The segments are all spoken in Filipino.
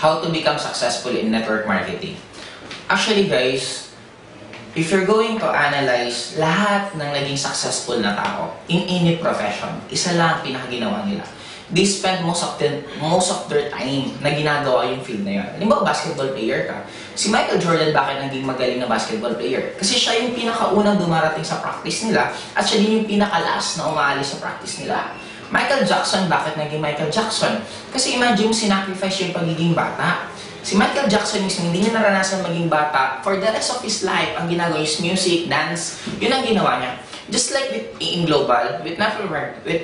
How to become successful in network marketing. Actually guys, if you're going to analyze lahat ng naging successful na tao in any profession, isa lang ang pinakaginawa nila. They spend most of their time na ginagawa yung field na yun. Halimbawa, basketball player ka. Si Michael Jordan, bakit naging magaling na basketball player? Kasi siya yung pinakaunang dumarating sa practice nila at siya din yung pinakalas na umaalis sa practice nila. Michael Jackson, bakit naging Michael Jackson? Kasi imagine mo, sinacrifice yung pagiging bata. Si Michael Jackson mismo, hindi niya naranasan maging bata. For the rest of his life, ang ginagawa is music, dance, yun ang ginawa niya. Just like in global, with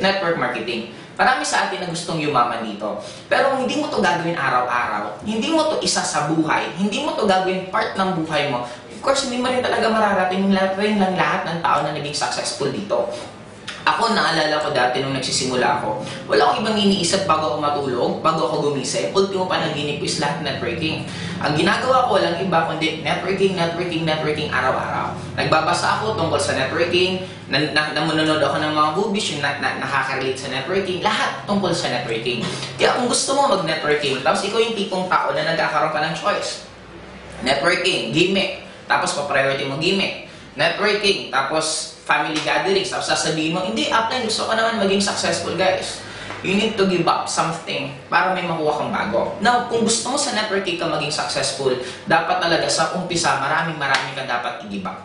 network marketing, marami sa atin na gustong yumaman dito. Pero hindi mo to gagawin araw-araw. Hindi mo to isa sa buhay. Hindi mo to gagawin part ng buhay mo. Of course, hindi mo rin talaga mararating ng lahat ng tao na naging successful dito. Ako, naalala ko dati nung nagsisimula ako, wala akong ibang iniisip bago ako matulog, bago ako gumising. Ultimo panaginip ko is lahat networking. Ang ginagawa ko walang iba kundi networking araw-araw. Nagbabasa ako tungkol sa networking, nanonood ako ng mga movies yung nakaka-relate sa networking, lahat tungkol sa networking. Kaya kung gusto mo mag-networking, tapos ikaw yung tipong tao na nagkakaroon ka ng choice. Networking, gimmick, tapos pa-priority mo gimmick. Networking, tapos family gatherings, tapos sasabihin mo, hindi, upline, gusto ko naman maging successful, guys. You need to give up something para may makuha kang bago. Now, kung gusto mo sa networking ka maging successful, dapat talaga sa umpisa, marami ka dapat i-give up.